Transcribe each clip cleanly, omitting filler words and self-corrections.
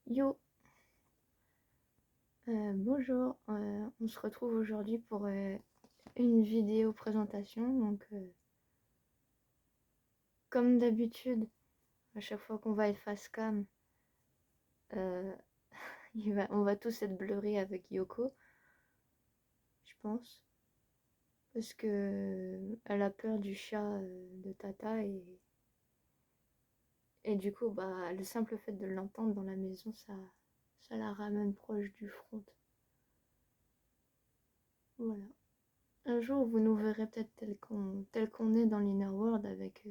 Yo, bonjour, on se retrouve aujourd'hui pour une vidéo présentation. Donc, comme d'habitude, à chaque fois qu'on va être face cam, euh, on va tous être blurrés avec Yoko, je pense, parce que elle a peur du chat de Tata et du coup, bah, le simple fait de l'entendre dans la maison, ça la ramène proche du front. Voilà. Un jour, vous nous verrez peut-être tel qu'on est dans l'Inner World avec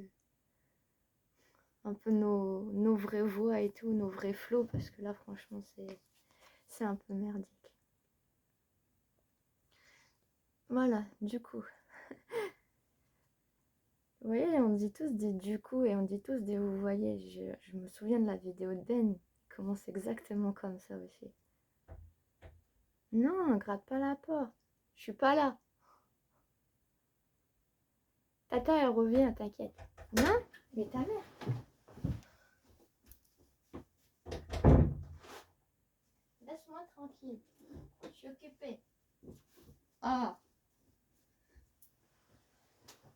un peu nos vraies voix et tout, nos vrais flots, parce que là, franchement, c'est un peu merdique. Voilà, du coup. Vous voyez, on dit tous des du coup et on dit tous des vous voyez. Je me souviens de la vidéo de Ben, il commence exactement comme ça aussi. Non, gratte pas la porte. Je suis pas là. Tata, elle revient, t'inquiète. Non, mais ta mère. Laisse-moi tranquille. Je suis occupée. Ah.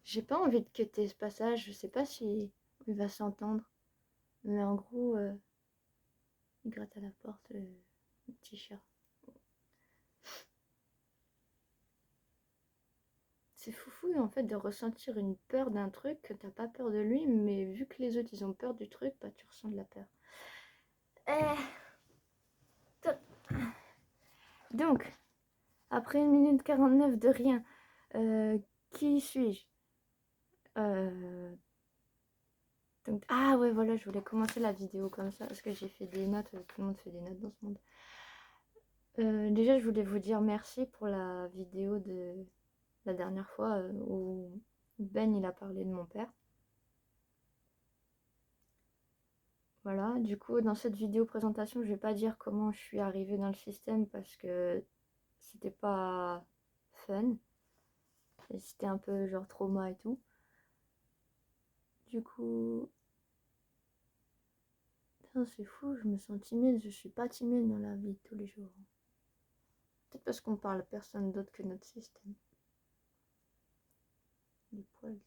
J'ai pas envie de quitter ce passage. Je sais pas si il va s'entendre. Mais en gros, il gratte à la porte, le petit chat. C'est foufou en fait de ressentir une peur d'un truc que t'as pas peur de lui, mais vu que les autres ils ont peur du truc, bah tu ressens de la peur. Donc, après 1 minute 49 de rien, qui suis-je? Donc, ah ouais voilà, je voulais commencer la vidéo comme ça, parce que j'ai fait des notes, tout le monde fait des notes dans ce monde. Déjà je voulais vous dire merci pour la vidéo de la dernière fois où Ben il a parlé de mon père. Voilà, du coup, dans cette vidéo présentation, je vais pas dire comment je suis arrivée dans le système parce que c'était pas fun. C'était un peu genre trauma et tout. Du coup, c'est fou, je me sens timide. Je suis pas timide dans la vie de tous les jours. Peut-être parce qu'on parle à personne d'autre que notre système. Les poils.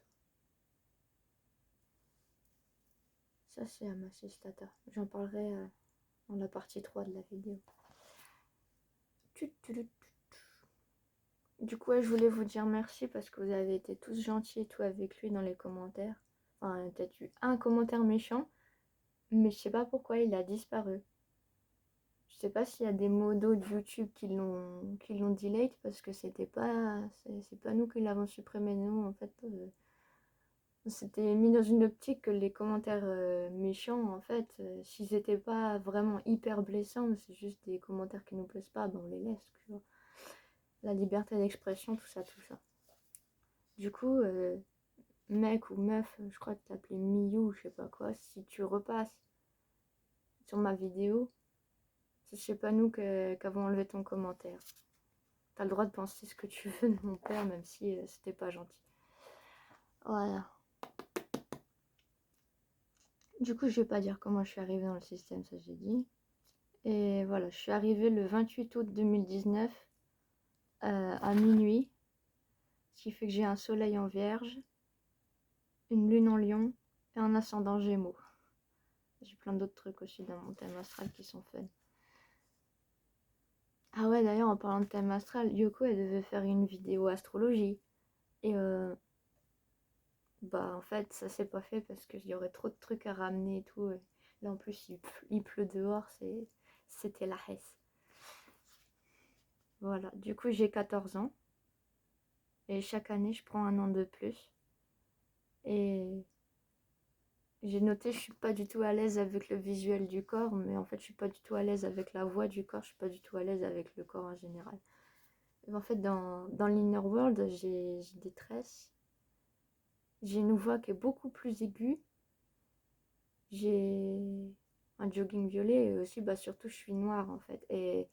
Ça, c'est à ma sistata. J'en parlerai dans la partie 3 de la vidéo. Du coup, ouais, je voulais vous dire merci parce que vous avez été tous gentils et tout avec lui dans les commentaires. Enfin, il y a peut-être eu un commentaire méchant, mais je sais pas pourquoi il a disparu. Je sais pas s'il y a des modos de YouTube qui l'ont delete parce que c'est pas nous qui l'avons supprimé, nous en fait. C'était mis dans une optique que les commentaires méchants, en fait, s'ils étaient pas vraiment hyper blessants, c'est juste des commentaires qui nous plaisent pas, ben on les laisse, tu vois. La liberté d'expression, tout ça, tout ça. Du coup, mec ou meuf, je crois que t'appelais Miyu, je sais pas quoi, si tu repasses sur ma vidéo, c'est pas nous qu'avons enlevé ton commentaire. T'as le droit de penser ce que tu veux de mon père, même si c'était pas gentil. Voilà. Du coup, je vais pas dire comment je suis arrivée dans le système, ça j'ai dit. Et voilà, je suis arrivée le 28 août 2019 à minuit, ce qui fait que j'ai un soleil en vierge, une lune en lion et un ascendant gémeaux. J'ai plein d'autres trucs aussi dans mon thème astral qui sont fun. Ah ouais, d'ailleurs, en parlant de thème astral, Yoko, elle devait faire une vidéo astrologie. Et bah, en fait, ça s'est pas fait parce qu'il y aurait trop de trucs à ramener et tout. Et là, en plus, il pleut dehors, c'était la hesse. Voilà, du coup, j'ai 14 ans. Et chaque année, je prends un an de plus. Et j'ai noté, je suis pas du tout à l'aise avec le visuel du corps, mais en fait, je suis pas du tout à l'aise avec la voix du corps, je suis pas du tout à l'aise avec le corps en général. Et en fait, dans l'inner world, j'ai des tresses. J'ai une voix qui est beaucoup plus aiguë. J'ai un jogging violet et aussi, bah, surtout, je suis noire en fait. Et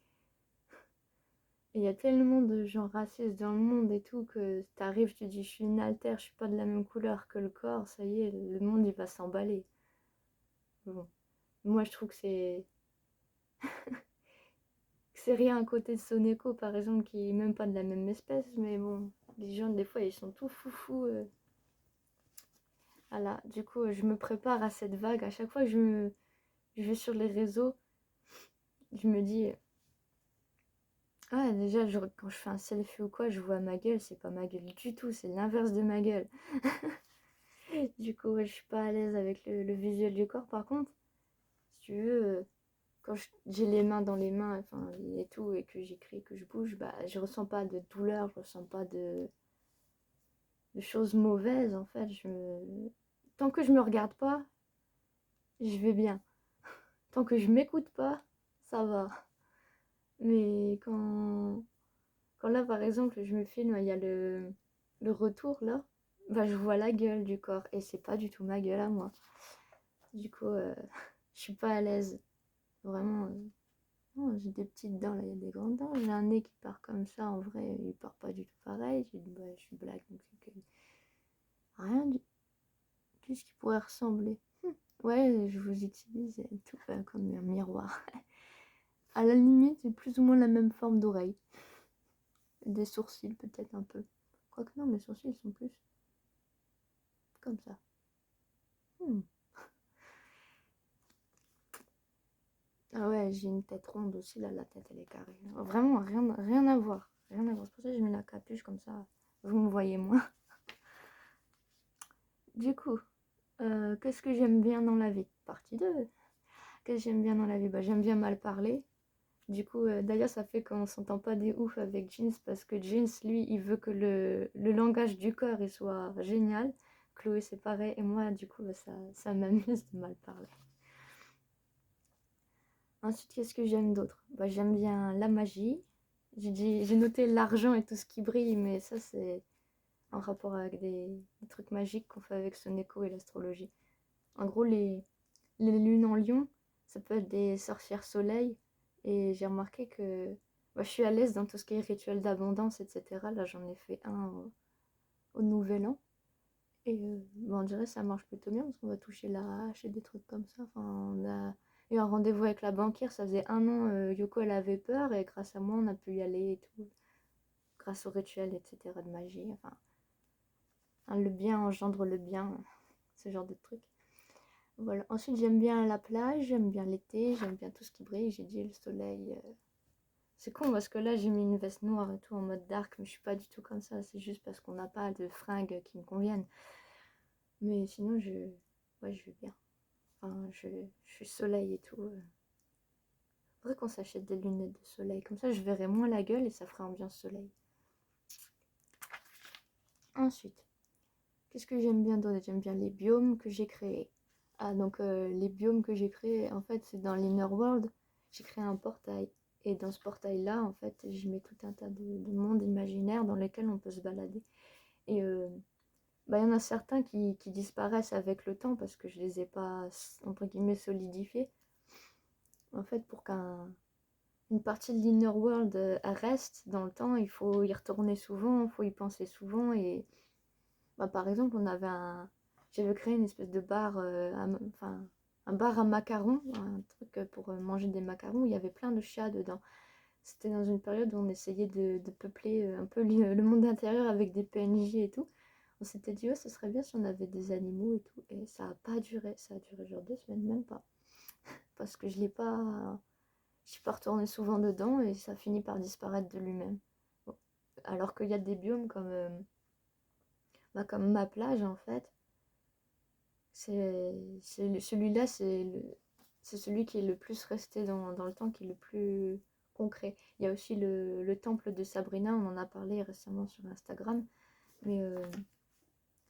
il y a tellement de gens racistes dans le monde et tout que t'arrives, tu dis, je suis une altère, je suis pas de la même couleur que le corps, ça y est, le monde il va s'emballer. Bon. Moi, je trouve que C'est rien à côté de Soneko, par exemple, qui est même pas de la même espèce, mais bon, les gens, des fois, ils sont tout foufou. Voilà, du coup, je me prépare à cette vague. À chaque fois que je vais sur les réseaux, je me dis, ah, déjà, quand je fais un selfie ou quoi, je vois ma gueule, c'est pas ma gueule du tout, c'est l'inverse de ma gueule. Du coup, ouais, je suis pas à l'aise avec le visuel du corps. Par contre, si tu veux, quand j'ai les mains dans les mains, enfin, et tout, et que j'écris, que je bouge, bah, je ressens pas de douleur, je ressens pas de choses mauvaises, en fait. Tant que je me regarde pas, je vais bien. Tant que je m'écoute pas, ça va. Mais quand là, par exemple, je me filme, il y a le retour, là, bah, je vois la gueule du corps, et c'est pas du tout ma gueule à moi. Du coup, je suis pas à l'aise. Vraiment, non, j'ai des petites dents, là, il y a des grandes dents. J'ai un nez qui part comme ça, en vrai, il part pas du tout pareil. J'ai dit, bah, je suis blague, donc c'est que... Rien du... Qu'est-ce qui pourrait ressembler? Ouais, je vous utilise tout comme un miroir. À la limite, c'est plus ou moins la même forme d'oreille. Des sourcils, peut-être un peu. Quoique non, mes sourcils, ils sont plus comme ça. Hmm. Ah ouais, j'ai une tête ronde aussi, là, la tête, elle est carrée. Vraiment, rien à voir. Rien à voir. C'est pour ça que j'ai mis la capuche, comme ça, vous me voyez moins. Du coup, qu'est-ce que j'aime bien dans la vie? Partie 2. Qu'est-ce que j'aime bien dans la vie? Bah, j'aime bien mal parler. Du coup, d'ailleurs, ça fait qu'on s'entend pas des ouf avec Jeans parce que Jeans, lui, il veut que le langage du corps il soit génial. Chloé, c'est pareil. Et moi, du coup, bah, ça m'amuse de mal parler. Ensuite, qu'est-ce que j'aime d'autre? Bah, j'aime bien la magie. J'ai noté l'argent et tout ce qui brille, mais ça, c'est en rapport avec des trucs magiques qu'on fait avec Soneko et l'astrologie. En gros, les lunes en lion, ça peut être des sorcières soleil. Et j'ai remarqué que bah, je suis à l'aise dans tout ce qui est rituel d'abondance, etc. Là, j'en ai fait un au Nouvel An. Et bon, on dirait que ça marche plutôt bien parce qu'on va toucher la hache et des trucs comme ça. Enfin, on a eu un rendez-vous avec la banquière, ça faisait un an, Yoko elle avait peur et grâce à moi on a pu y aller et tout. Grâce au rituel, etc. de magie. Enfin, hein, le bien engendre le bien, ce genre de truc. Voilà. Ensuite, j'aime bien la plage, j'aime bien l'été, j'aime bien tout ce qui brille. J'ai dit le soleil. C'est con parce que là, j'ai mis une veste noire et tout en mode dark, mais je suis pas du tout comme ça. C'est juste parce qu'on n'a pas de fringues qui me conviennent. Mais sinon, ouais, je vais bien. Enfin, je suis soleil et tout. Faudrait qu'on s'achète des lunettes de soleil. Comme ça, je verrai moins la gueule et ça ferait ambiance soleil. Ensuite, qu'est-ce que j'aime bien d'autre? J'aime bien les biomes que j'ai créés. Ah, donc les biomes que j'ai créés, en fait, c'est dans l'Inner World. J'ai créé un portail. Et dans ce portail-là, en fait, je mets tout un tas de mondes imaginaires dans lesquels on peut se balader. Et bah, y en a certains qui disparaissent avec le temps parce que je les ai pas, entre guillemets, solidifiés. En fait, pour qu'une partie de l'Inner World reste dans le temps, il faut y retourner souvent, il faut y penser souvent. Et bah, par exemple, j'avais créé une espèce de bar, enfin, un bar à macarons, un truc pour manger des macarons, où il y avait plein de chats dedans. C'était dans une période où on essayait de peupler un peu le monde intérieur avec des PNJ et tout. On s'était dit, ouais, ce serait bien si on avait des animaux et tout. Et ça a pas duré, ça a duré genre 2 semaines, même pas. Parce que je suis pas retournée souvent dedans et ça finit par disparaître de lui-même. Bon. Alors qu'il y a des biomes bah, comme ma plage en fait. Celui-là, c'est celui qui est le plus resté dans le temps, qui est le plus concret. Il y a aussi le temple de Sabrina, on en a parlé récemment sur Instagram. Mais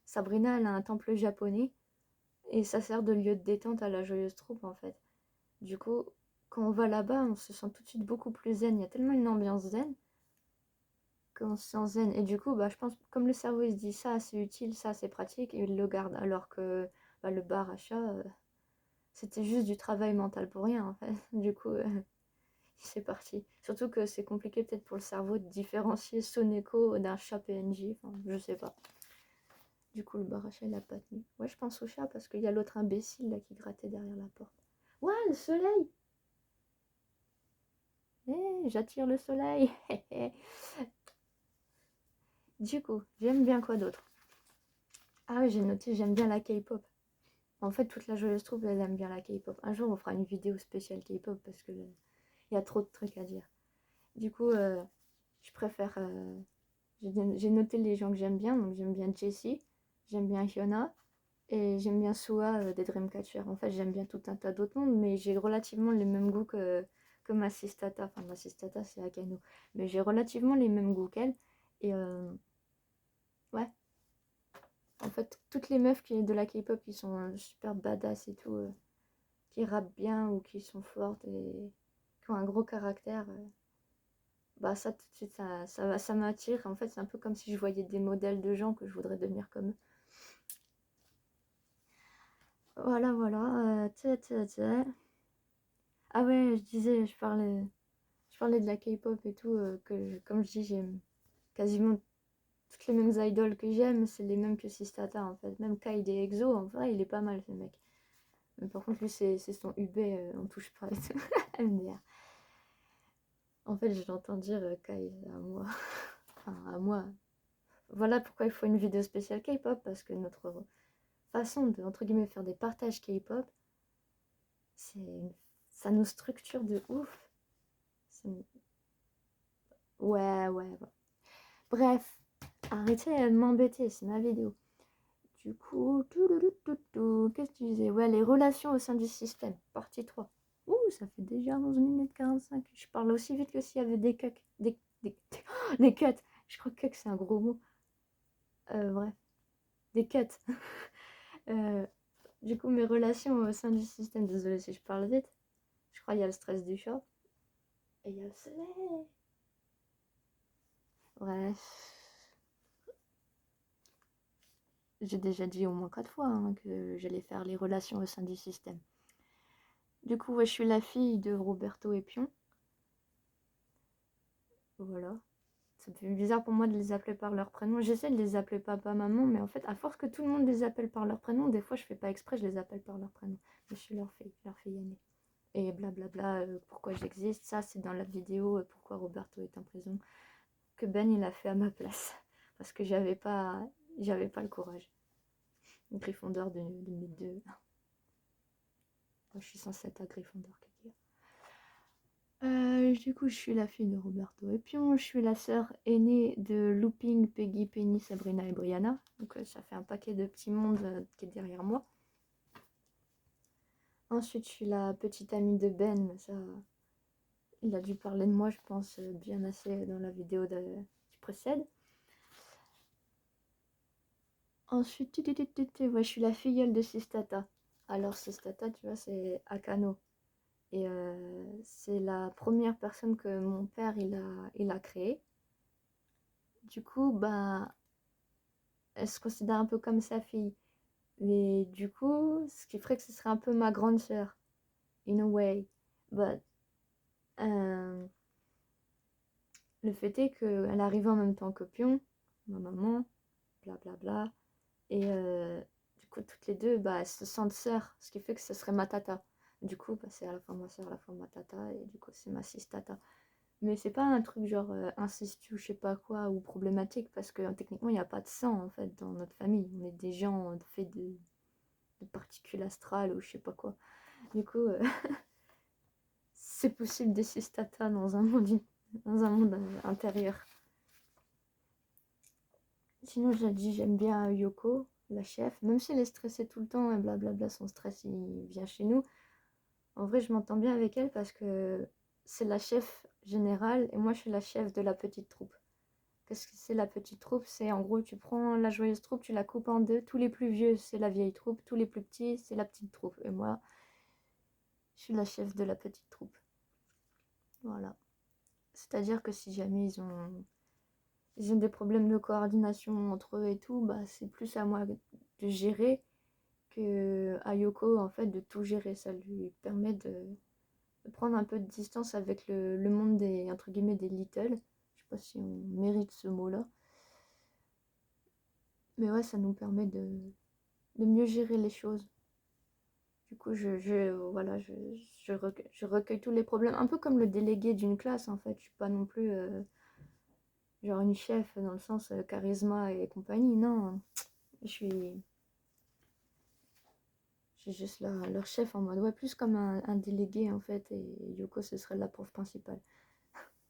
Sabrina, elle a un temple japonais et ça sert de lieu de détente à la Joyeuse Troupe en fait. Du coup, quand on va là-bas, on se sent tout de suite beaucoup plus zen. Il y a tellement une ambiance zen qu'on se sent zen. Et du coup, bah, je pense, comme le cerveau il se dit ça, c'est utile, ça, c'est pratique, et il le garde. Alors que bah, le bar à chat, c'était juste du travail mental pour rien en fait. Du coup, c'est parti. Surtout que c'est compliqué peut-être pour le cerveau de différencier son écho d'un chat PNJ. Enfin, je sais pas. Du coup, le bar à chat, il a pas tenu. Ouais, je pense au chat parce qu'il y a l'autre imbécile là qui grattait derrière la porte. Ouais, le soleil! J'attire le soleil. Du coup, j'aime bien quoi d'autre? Ah oui, j'ai noté, j'aime bien la K-pop. En fait, toute la joyeuse troupe, elle aime bien la K-pop. Un jour, on fera une vidéo spéciale K-pop parce que il y a trop de trucs à dire. Du coup, je préfère. J'ai noté les gens que j'aime bien. Donc, j'aime bien Jessie, j'aime bien Hyuna et j'aime bien Sua des Dreamcatcher. En fait, j'aime bien tout un tas d'autres mondes, mais j'ai relativement les mêmes goûts que ma Sistata. Enfin, ma Sistata, c'est Akano. Mais j'ai relativement les mêmes goûts qu'elle. Et ouais, en fait, toutes les meufs de la K-pop qui sont super badass et tout, qui rappent bien ou qui sont fortes et qui ont un gros caractère, bah ça tout de suite, ça m'attire. En fait, c'est un peu comme si je voyais des modèles de gens que je voudrais devenir comme eux. Voilà, voilà. Ah ouais, je disais, je parlais de la K-pop et tout, comme je dis, j'aime quasiment toutes les mêmes idoles que j'aime, c'est les mêmes que Sistata en fait. Même Kaide EXO, en vrai, il est pas mal ce mec. Mais par contre, lui, c'est son UB, on touche pas et tout. MDR. En fait, je l'entends dire Kai à moi. Enfin, à moi. Voilà pourquoi il faut une vidéo spéciale K-pop, parce que notre façon de, entre guillemets, faire des partages K-pop, ça nous structure de ouf. Ouais, ouais, ouais. Bref, arrêtez de m'embêter, c'est ma vidéo. Du coup, qu'est-ce que tu disais? Ouais, les relations au sein du système, partie 3. Ouh, ça fait déjà 11 minutes 45. Je parle aussi vite que s'il y avait des cuts. Des cuts. Je crois que c'est un gros mot. Bref, des cuts. Du coup, mes relations au sein du système, désolé si je parle vite. Je crois qu'il y a le stress du chat. Et il y a le soleil. Bref. J'ai déjà dit au moins 4 fois que j'allais faire les relations au sein du système. Du coup, ouais, je suis la fille de Roberto et Pion. Voilà. Ça fait bizarre pour moi de les appeler par leur prénom. J'essaie de les appeler papa, maman, mais en fait, à force que tout le monde les appelle par leur prénom, des fois je fais pas exprès, je les appelle par leur prénom. Mais je suis leur fille aînée. Et blablabla, pourquoi j'existe. Ça, c'est dans la vidéo pourquoi Roberto est en prison, que Ben il a fait à ma place. Parce que j'avais pas le courage. Gryffondor de mes deux. Moi, je suis censée être à Gryffondor, du coup, je suis la fille de Roberto et Pion, je suis la sœur aînée de Looping, Peggy, Penny, Sabrina et Brianna. Donc ça fait un paquet de petits mondes qui est derrière moi. Ensuite, je suis la petite amie de Ben. Ça, il a dû parler de moi, je pense, bien assez dans la vidéo qui précède. Ensuite, ouais, je suis la filleule de Sistata. Alors Sistata, tu vois, c'est Akano. Et c'est la première personne que mon père il a créée. Du coup, bah, elle se considère un peu comme sa fille. Mais du coup, ce qui ferait que ce serait un peu ma grande sœur, in a way. But, euh, le fait est qu'elle arrive en même temps que Pion, ma maman, blablabla. Et du coup, toutes les deux, bah, elles se sentent sœurs, ce qui fait que ce serait ma tata. Du coup, bah, c'est à la fois ma sœur, à la fois ma tata, et du coup, c'est ma sis-tata. Mais c'est pas un truc genre incestueux, je sais pas quoi, ou problématique, parce que techniquement, il n'y a pas de sang, en fait, dans notre famille. On est des gens faits de particules astrales, ou je sais pas quoi. Du coup, c'est possible des sis-tata dans un monde intérieur. Sinon, j'ai dit, j'aime bien Yoko, la chef. Même si elle est stressée tout le temps et blablabla, son stress, il vient chez nous. En vrai, je m'entends bien avec elle parce que c'est la chef générale et moi, je suis la chef de la petite troupe. Qu'est-ce que c'est la petite troupe? C'est en gros, tu prends la joyeuse troupe, tu la coupes en deux. Tous les plus vieux, c'est la vieille troupe. Tous les plus petits, c'est la petite troupe. Et moi, je suis la chef de la petite troupe. Voilà. C'est-à-dire que si jamais ils ont des problèmes de coordination entre eux et tout, bah c'est plus à moi de gérer que à Yoko en fait de tout gérer. Ça lui permet de prendre un peu de distance avec le monde des entre guillemets des little. Je sais pas si on mérite ce mot-là. Mais ouais, ça nous permet de mieux gérer les choses. Du coup, voilà, je recueille tous les problèmes. Un peu comme le délégué d'une classe, en fait. Je suis pas non plus genre une chef dans le sens charisma et compagnie. Non, je suis juste leur chef en mode, ouais, plus comme un délégué, en fait. Et Yoko, ce serait la prof principale.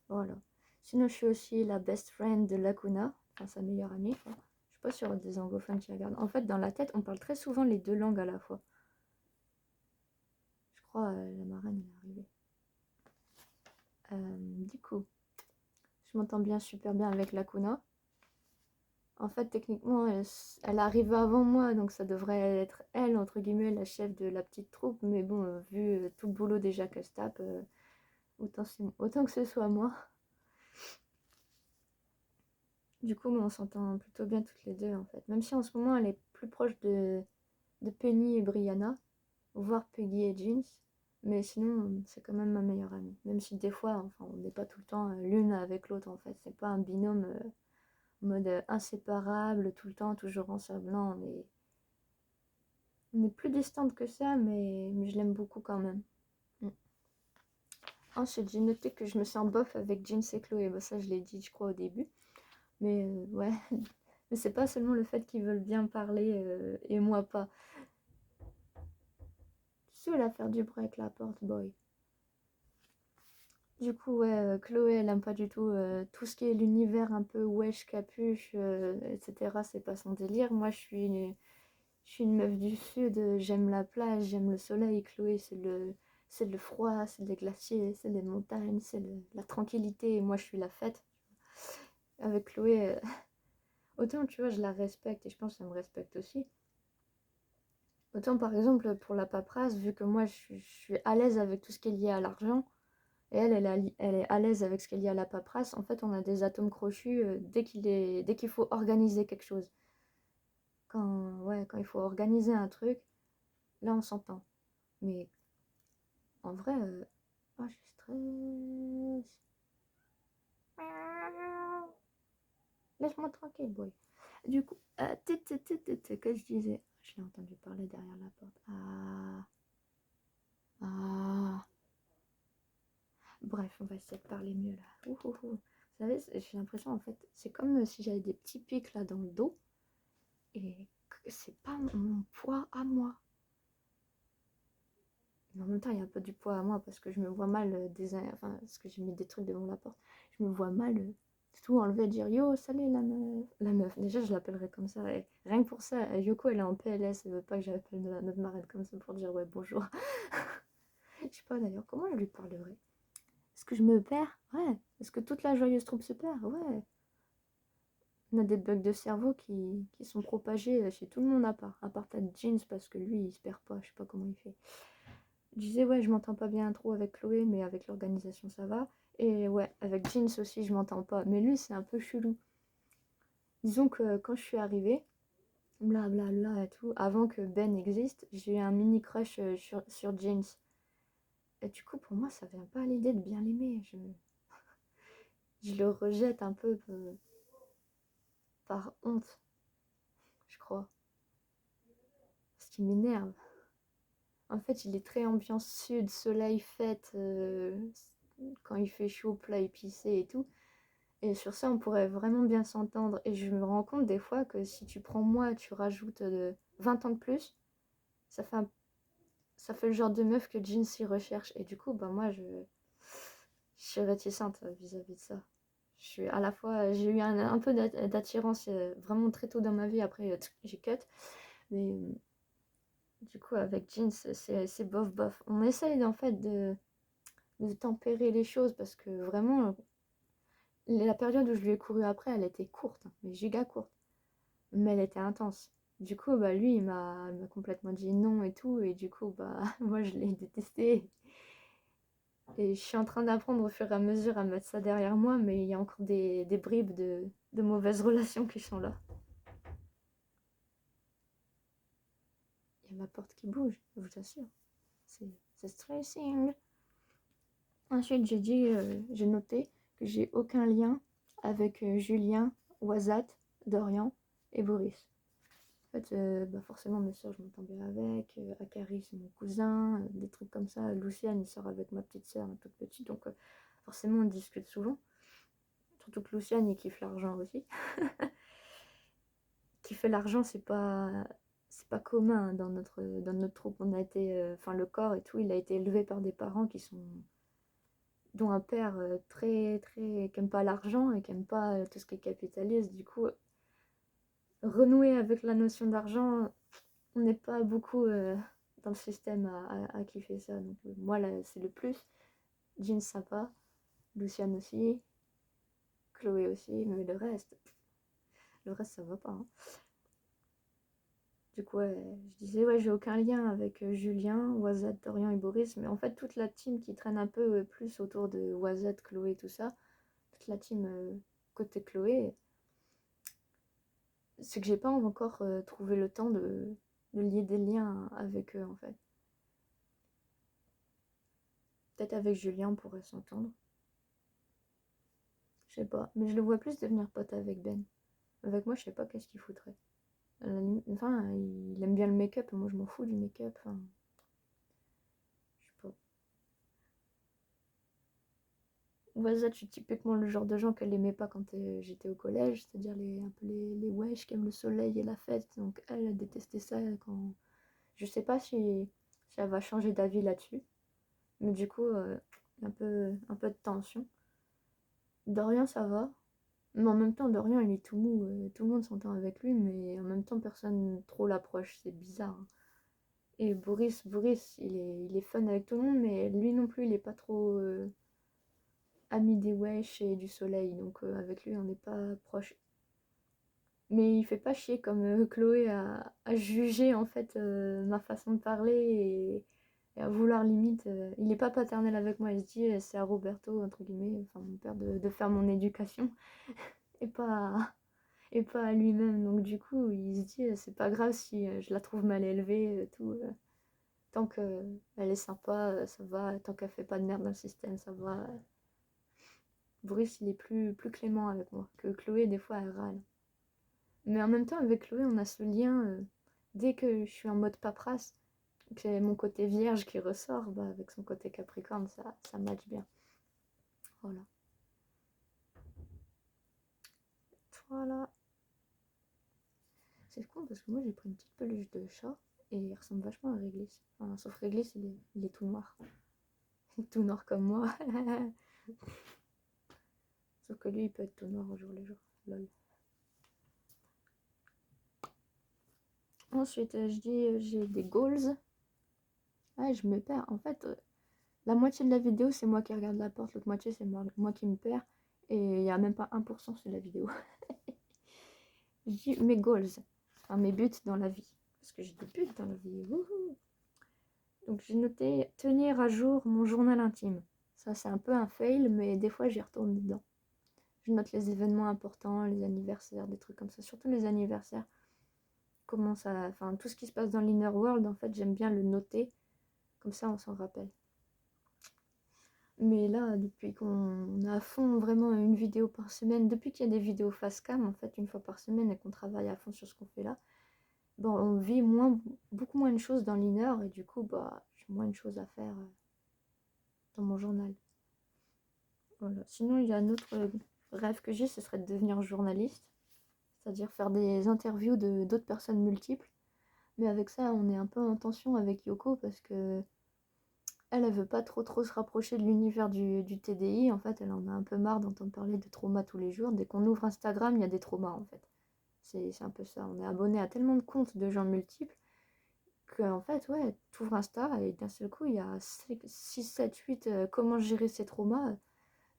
Voilà. Sinon, je suis aussi la best friend de Lacuna, enfin sa meilleure amie, quoi. Je suis pas sûre des anglophones qui regardent. En fait, dans la tête, on parle très souvent les deux langues à la fois. Je crois la marraine est arrivée. Du coup, je m'entends bien, super bien avec Lacuna. En fait, techniquement, elle arrive avant moi, donc ça devrait être elle, entre guillemets, la chef de la petite troupe. Mais bon, vu tout le boulot déjà qu'elle se tape, autant que ce soit moi. Du coup, on s'entend plutôt bien toutes les deux, en fait. Même si en ce moment, elle est plus proche de Penny et Brianna, voire Peggy et Jeans. Mais sinon, c'est quand même ma meilleure amie. Même si des fois, enfin, on n'est pas tout le temps l'une avec l'autre, en fait. C'est pas un binôme en mode inséparable, tout le temps, toujours ensemble. Non, on est plus distantes que ça, mais je l'aime beaucoup quand même. Mm. Ensuite, j'ai noté que je me sens bof avec Jeans et Chloé. Bah, ça, je l'ai dit, je crois, au début. Mais ouais, mais c'est pas seulement le fait qu'ils veulent bien parler et moi pas. Tu sais, elle a faire du bruit avec la porte, boy. Du coup, ouais, Chloé, elle aime pas du tout tout ce qui est l'univers un peu wesh, capuche, etc. C'est pas son délire. Moi, je suis une meuf du sud, j'aime la plage, j'aime le soleil. Chloé, c'est le froid, c'est les glaciers, c'est les montagnes, c'est la tranquillité. Et moi, je suis la fête. Avec Chloé, autant, tu vois, je la respecte et je pense qu'elle me respecte aussi. Autant, par exemple, pour la paperasse, vu que moi, je suis à l'aise avec tout ce qui est lié à l'argent, et elle est à l'aise avec ce qui est lié à la paperasse, en fait, on a des atomes crochus dès qu'il faut organiser quelque chose. Quand il faut organiser un truc, là, on s'entend. Mais en vrai, oh, je stresse. Laisse-moi tranquille, boy. Du coup, qu'est-ce que je disais? Je l'ai entendu parler derrière la porte. Ah. Bref, on va essayer de parler mieux là. Vous savez, j'ai l'impression en fait, c'est comme si j'avais des petits pics là dans le dos et que c'est pas mon poids à moi. Mais en même temps, il y a un peu du poids à moi parce que je me vois mal enfin, parce que j'ai mis des trucs devant la porte. Je me vois mal tout enlever, dire yo, salut la meuf. La meuf, déjà je l'appellerai comme ça. Et rien que pour ça, Yoko elle est en PLS, elle veut pas que j'appelle notre marraine comme ça pour dire ouais, bonjour. Je sais pas d'ailleurs, comment je lui parlerai? Est-ce que je me perds? Ouais. Est-ce que toute la joyeuse troupe se perd? Ouais. On a des bugs de cerveau qui sont propagés chez tout le monde à part peut-être Jeans parce que lui il se perd pas, je sais pas comment il fait. Je disais ouais je m'entends pas bien trop avec Chloé mais avec l'organisation ça va. Et ouais avec Jeans aussi je m'entends pas. Mais lui c'est un peu chelou. Disons que quand je suis arrivée, blablabla et tout, avant que Ben existe, j'ai eu un mini crush sur Jeans. Et du coup pour moi ça vient pas à l'idée de bien l'aimer. Je le rejette un peu par honte, je crois. Ce qui m'énerve. En fait, il est très ambiance sud, soleil, fête, quand il fait chaud, plat épicé et tout. Et sur ça, on pourrait vraiment bien s'entendre. Et je me rends compte des fois que si tu prends moi, tu rajoutes 20 ans de plus, ça fait, ça fait le genre de meuf que Jean s'y recherche. Et du coup, bah moi, je suis réticente vis-à-vis de ça. Je suis à la fois, j'ai eu un peu d'attirance vraiment très tôt dans ma vie. Après, j'ai cut. Mais du coup, avec Jeans, c'est bof bof. On essaye en fait de tempérer les choses parce que vraiment, la période où je lui ai couru après, elle était courte, hein, mais giga courte. Mais elle était intense. Du coup, bah lui, il m'a complètement dit non et tout. Et du coup, bah moi, je l'ai détesté. Et je suis en train d'apprendre au fur et à mesure à mettre ça derrière moi, mais il y a encore des bribes de mauvaises relations qui sont là. Il y a ma porte qui bouge, je vous assure. C'est stressing. Ensuite, j'ai noté que j'ai aucun lien avec Julien, Wazat, Dorian et Boris. fait, forcément, mes soeurs, je m'entends bien avec. Akari, c'est mon cousin, des trucs comme ça. Luciane, il sort avec ma petite soeur, toute petite. Donc, forcément, on discute souvent. Surtout que Luciane, il kiffe l'argent aussi. Kiffer l'argent, c'est pas commun dans notre troupe. On a été, le corps et tout, il a été élevé par des parents dont un père très, très, qui aime pas l'argent et qui aime pas tout ce qui est capitaliste. Du coup, renouer avec la notion d'argent, on n'est pas beaucoup dans le système à kiffer ça. Donc, moi, là, c'est le plus. Jean, sympa. Luciane aussi. Chloé aussi. Mais le reste, ça va pas. Hein. Du coup, ouais, je disais, ouais, j'ai aucun lien avec Julien, Wazat, Dorian et Boris. Mais en fait, toute la team qui traîne un peu plus autour de Wazat, Chloé, tout ça, toute la team côté Chloé, c'est que j'ai pas encore trouvé le temps de lier des liens avec eux, en fait. Peut-être avec Julien, on pourrait s'entendre. Je sais pas. Mais je le vois plus devenir pote avec Ben. Avec moi, je sais pas qu'est-ce qu'il foutrait. Enfin, il aime bien le make-up. Moi, je m'en fous du make-up. Enfin, je sais pas. Wazat, je suis typiquement le genre de gens qu'elle aimait pas quand j'étais au collège. C'est-à-dire un peu les wesh qui aiment le soleil et la fête. Donc, elle a détesté ça quand... Je sais pas si elle va changer d'avis là-dessus. Mais du coup, un peu de tension. Dorian, ça va. Mais en même temps, Dorian, il est tout mou. Tout le monde s'entend avec lui, mais en même temps, personne trop l'approche. C'est bizarre. Hein. Et Boris, il est fun avec tout le monde, mais lui non plus, il est pas trop ami des wesh et du soleil. Donc avec lui, on n'est pas proche. Mais il fait pas chier comme Chloé à juger en fait ma façon de parler et à vouloir limite. Il est pas paternel avec moi, il se dit c'est à Roberto, entre guillemets, enfin mon père, de faire mon éducation et pas à lui-même. Donc du coup, il se dit c'est pas grave si je la trouve mal élevée, tout. Tant qu'elle est sympa, ça va. Tant qu'elle fait pas de merde dans le système, ça va. Brice, il est plus clément avec moi. Que Chloé, des fois, elle râle. Mais en même temps, avec Chloé, on a ce lien. Dès que je suis en mode paperasse, que c'est mon côté vierge qui ressort, avec son côté capricorne, ça match bien. Voilà. Voilà. C'est con parce que moi, j'ai pris une petite peluche de chat et il ressemble vachement à Réglisse. Enfin, sauf Réglisse, il est tout noir. Tout noir comme moi. Sauf que lui, il peut être tout noir au jour le jour. Lol. Ensuite, je dis j'ai des goals. Ah, je me perds. En fait, la moitié de la vidéo, c'est moi qui regarde la porte. L'autre moitié, c'est moi qui me perds. Et il n'y a même pas 1% sur la vidéo. Je dis mes goals. Enfin, mes buts dans la vie. Parce que j'ai des buts dans la vie. Wouhou. Donc, j'ai noté tenir à jour mon journal intime. Ça, c'est un peu un fail, mais des fois, j'y retourne dedans. Je note les événements importants, les anniversaires, des trucs comme ça. Surtout les anniversaires. Comment ça... Enfin, tout ce qui se passe dans l'inner world, en fait, j'aime bien le noter. Comme ça, on s'en rappelle. Mais là, depuis qu'on a à fond vraiment une vidéo par semaine, depuis qu'il y a des vidéos face cam, en fait, une fois par semaine, et qu'on travaille à fond sur ce qu'on fait là, on vit beaucoup moins de choses dans l'inner, et du coup, j'ai moins de choses à faire dans mon journal. Voilà. Sinon, il y a un autre rêve que j'ai, ce serait de devenir journaliste, c'est-à-dire faire des interviews d'autres personnes multiples. Mais avec ça, on est un peu en tension avec Yoko parce que elle veut pas trop se rapprocher de l'univers du TDI. En fait, elle en a un peu marre d'entendre parler de traumas tous les jours. Dès qu'on ouvre Instagram, il y a des traumas en fait. C'est un peu ça. On est abonné à tellement de comptes de gens multiples que en fait, ouais, tu ouvres Insta et d'un seul coup, il y a 6, 7, 8 comment gérer ces traumas,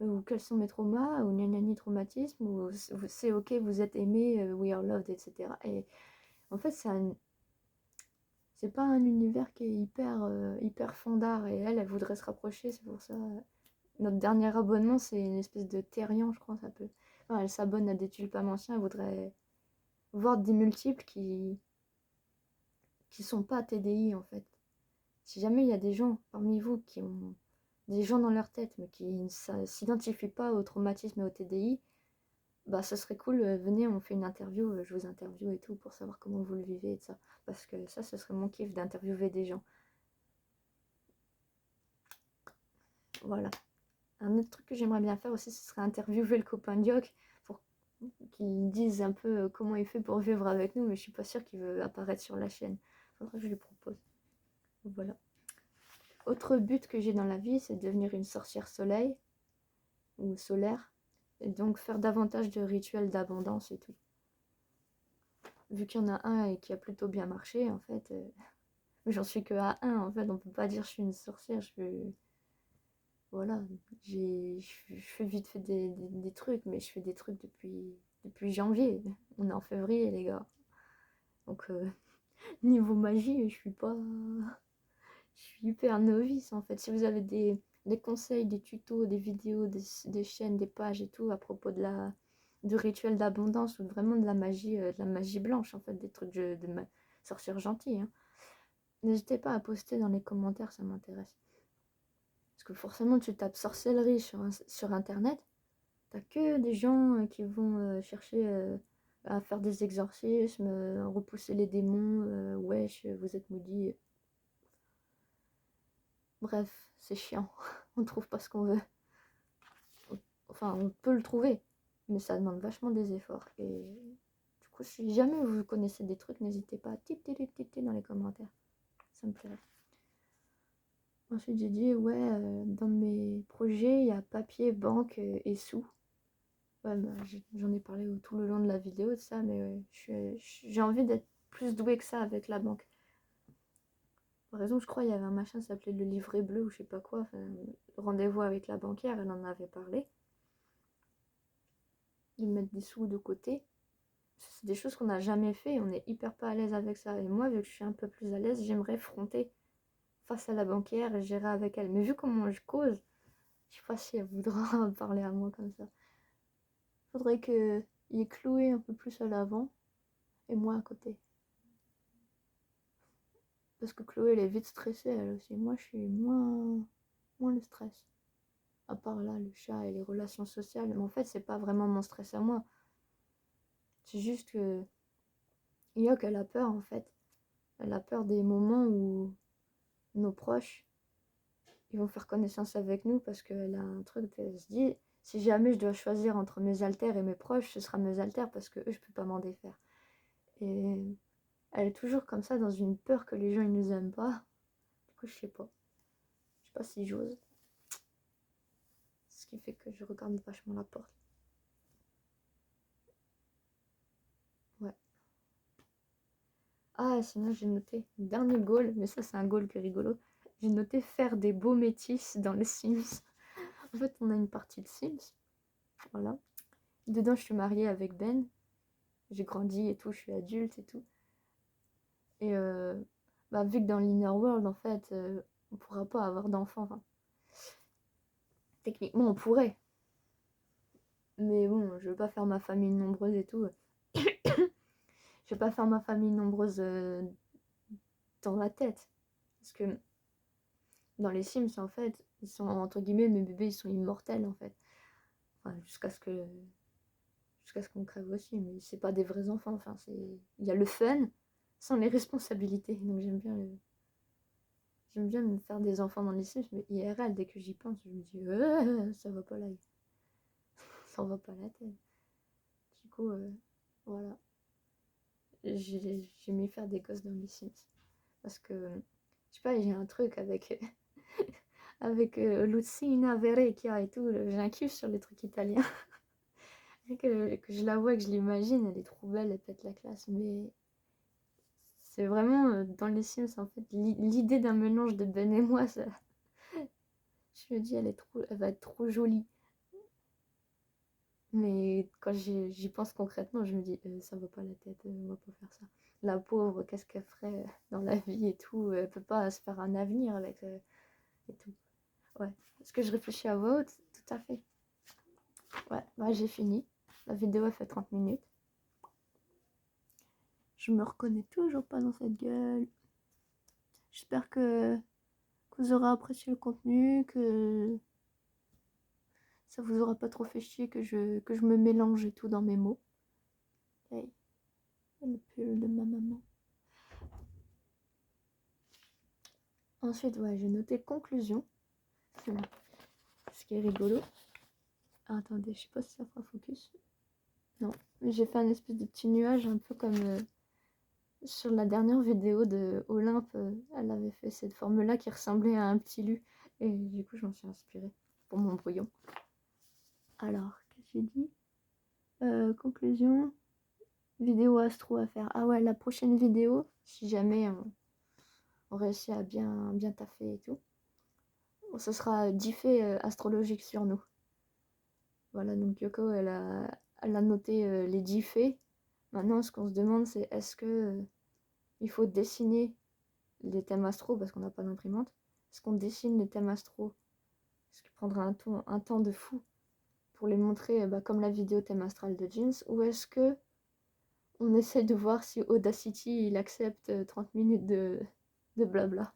ou quels sont mes traumas, ou gna traumatisme, ou c'est ok, vous êtes aimé, we are loved, etc. Et en fait, c'est pas un univers qui est hyper fandard et elle voudrait se rapprocher, c'est pour ça. Notre dernier abonnement, c'est une espèce de terrien, je crois, ça peut. Enfin, elle s'abonne à des tulpes anciens, elle voudrait voir des multiples qui sont pas TDI en fait. Si jamais il y a des gens parmi vous qui ont des gens dans leur tête mais qui ne s'identifient pas au traumatisme et au TDI, bah ça serait cool, venez, on fait une interview, je vous interviewe et tout pour savoir comment vous le vivez et tout ça. Parce que ça, ce serait mon kiff d'interviewer des gens. Voilà. Un autre truc que j'aimerais bien faire aussi, ce serait interviewer le copain d'Yoc pour qu'il dise un peu comment il fait pour vivre avec nous, mais je suis pas sûre qu'il veut apparaître sur la chaîne. Faudrait que je lui propose. Voilà. Autre but que j'ai dans la vie, c'est de devenir une sorcière soleil ou solaire, et donc faire davantage de rituels d'abondance et tout. Vu qu'il y en a un et qui a plutôt bien marché, en fait, j'en suis que à un, en fait, on peut pas dire je suis une sorcière, voilà, je fais vite fait des trucs, mais je fais des trucs depuis janvier. On est en février, les gars. Donc, niveau magie, je suis hyper novice, en fait. Si vous avez des conseils, des tutos, des vidéos, des chaînes, des pages et tout à propos du rituel d'abondance ou vraiment de la magie blanche, en fait, des trucs de sorcière gentille, hein, n'hésitez pas à poster dans les commentaires, ça m'intéresse. Parce que forcément, tu tapes sorcellerie sur Internet, t'as que des gens qui vont chercher à faire des exorcismes, repousser les démons, wesh, vous êtes maudits. Bref, c'est chiant. On trouve pas ce qu'on veut. Enfin, on peut le trouver, mais ça demande vachement des efforts. Et du coup, si jamais vous connaissez des trucs, n'hésitez pas à titer dans les commentaires. Ça me plairait. Ensuite, j'ai dit, ouais, dans mes projets, il y a papier, banque et sous. Ouais, bah, j'en ai parlé tout le long de la vidéo de ça, mais j'ai envie d'être plus douée que ça avec la banque. Par exemple, je crois qu'il y avait un machin qui s'appelait le livret bleu ou je sais pas quoi, enfin, rendez-vous avec la banquière, elle en avait parlé. De mettre des sous de côté. C'est des choses qu'on n'a jamais fait, on est hyper pas à l'aise avec ça. Et moi, vu que je suis un peu plus à l'aise, j'aimerais fronter face à la banquière et gérer avec elle. Mais vu comment je cause, je sais pas si elle voudra parler à moi comme ça. Faudrait qu'il y ait Chloé un peu plus à l'avant et moi à côté. Parce que Chloé, elle est vite stressée, elle aussi. Moi, je suis moins le stress. À part là, le chat et les relations sociales. Mais en fait, c'est pas vraiment mon stress à moi. C'est juste que Yok, elle a peur, en fait. Elle a peur des moments où nos proches, ils vont faire connaissance avec nous parce qu'elle a un truc, elle se dit, si jamais je dois choisir entre mes alters et mes proches, ce sera mes alters parce que eux, je peux pas m'en défaire. Et elle est toujours comme ça, dans une peur que les gens, ils nous aiment pas. Du coup, je sais pas. Je sais pas si j'ose. Ce qui fait que je regarde vachement la porte. Ouais. Ah, sinon j'ai noté, dernier goal, mais ça c'est un goal que rigolo. J'ai noté faire des beaux métis dans les Sims. En fait, on a une partie de Sims. Voilà. Dedans, je suis mariée avec Ben. J'ai grandi et tout, je suis adulte et tout. Et bah, vu que dans l'Inner World, en fait, on pourra pas avoir d'enfants. Enfin, techniquement, on pourrait. Mais bon, je veux pas faire ma famille nombreuse et tout. Je vais pas faire ma famille nombreuse dans la tête. Parce que dans les Sims, en fait, ils sont, entre guillemets, mes bébés, ils sont immortels, en fait. Enfin, jusqu'à ce qu'on crève aussi. Mais c'est pas des vrais enfants. Enfin, il y a le fun sans les responsabilités. Donc j'aime bien me faire des enfants dans les Sims, mais IRL, dès que j'y pense, je me dis, ça va pas là. Ça va pas la tête. Du coup, voilà. J'ai mis faire des gosses dans les Sims. Parce que, je sais pas, j'ai un truc avec, avec Lucina Verecchia et tout. J'ai un kiff sur les trucs italiens. que je la vois, que je l'imagine, elle est trop belle, elle pète la classe. Mais c'est vraiment dans les Sims, en fait, l'idée d'un mélange de Ben et moi, ça, je me dis, elle va être trop jolie. Mais quand j'y pense concrètement, je me dis, ça va pas la tête, on va pas faire ça. La pauvre, qu'est-ce qu'elle ferait dans la vie et tout, elle peut pas se faire un avenir avec et tout. Ouais. Est-ce que je réfléchis à voix haute? Tout à fait. Ouais, bah j'ai fini. La vidéo a fait 30 minutes. Je me reconnais toujours pas dans cette gueule. J'espère que vous aurez apprécié le contenu, que Ça vous aura pas trop fait chier que je me mélange et tout dans mes mots. Hey, le pull de ma maman. Ensuite, ouais, j'ai noté conclusion. Ce qui est rigolo. Ah, attendez, je sais pas si ça fera focus. Non, j'ai fait un espèce de petit nuage, un peu comme sur la dernière vidéo de Olympe. Elle avait fait cette forme-là qui ressemblait à un petit lu. Et du coup, j'en suis inspirée pour mon brouillon. Alors, qu'est-ce que j'ai dit conclusion. Vidéo astro à faire. Ah ouais, la prochaine vidéo, si jamais on réussit à bien taffer et tout, ce sera 10 faits astrologiques sur nous. Voilà, donc Yoko, elle a noté les 10 faits. Maintenant, ce qu'on se demande, c'est est-ce que il faut dessiner les thèmes astro parce qu'on n'a pas d'imprimante. Est-ce qu'on dessine les thèmes astro? Ce qui prendra un temps de fou pour les montrer comme la vidéo thème astral de Jeans. Ou est-ce que on essaie de voir si Audacity il accepte 30 minutes de blabla?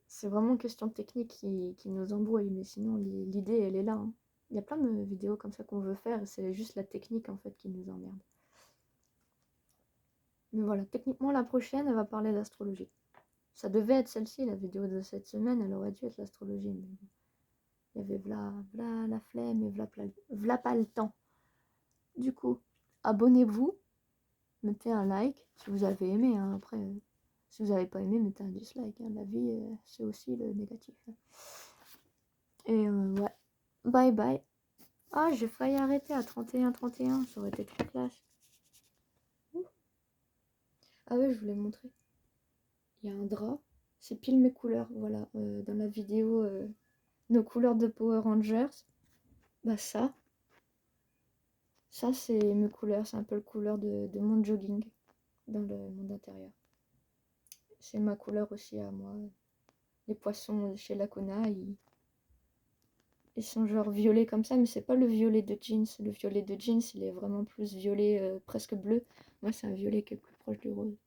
C'est vraiment une question technique qui nous embrouille, mais sinon l'idée elle est là. Hein. Il y a plein de vidéos comme ça qu'on veut faire, c'est juste la technique en fait qui nous emmerde. Mais voilà, techniquement la prochaine elle va parler d'astrologie. Ça devait être celle-ci, la vidéo de cette semaine, elle aurait dû être l'astrologie, mais il y avait v'là la flemme et v'là pas le temps. Du coup, abonnez-vous, mettez un like si vous avez aimé, hein. Après, si vous n'avez pas aimé, mettez un dislike, hein. La vie, c'est aussi le négatif. Et ouais, bye bye. Ah, j'ai failli arrêter à 31-31, ça aurait été trop classe. Ah ouais, je voulais montrer. Il y a un drap, c'est pile mes couleurs, voilà, dans la vidéo nos couleurs de Power Rangers. Bah ça c'est mes couleurs, c'est un peu le couleur de mon jogging dans le monde intérieur. C'est ma couleur aussi à moi. Les poissons chez Lacuna, ils sont genre violets comme ça, mais c'est pas le violet de jeans. Le violet de jeans, il est vraiment plus violet, presque bleu. Moi, c'est un violet qui est plus proche du rose.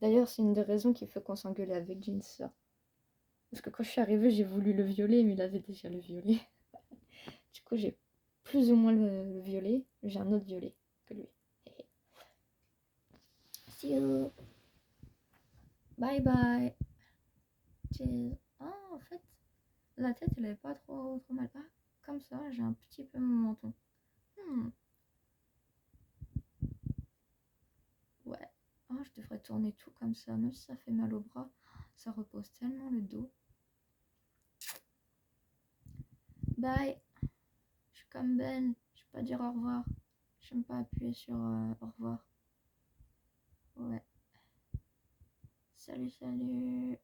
D'ailleurs, c'est une des raisons qui fait qu'on s'engueulait avec jeans, ça. Parce que quand je suis arrivée, j'ai voulu le violet, mais il avait déjà le violet. Du coup, j'ai plus ou moins le violet. J'ai un autre violet que lui. See you. Bye bye. Cheers. Ah, en fait, la tête, elle est pas trop mal. Ah, comme ça, j'ai un petit peu mon menton. Ouais. Ah, je devrais tourner tout comme ça, même si ça fait mal au bras. Ça repose tellement le dos. Bye. Je suis comme Ben. Je vais pas dire au revoir. J'aime pas appuyer sur au revoir. Ouais. Salut, salut.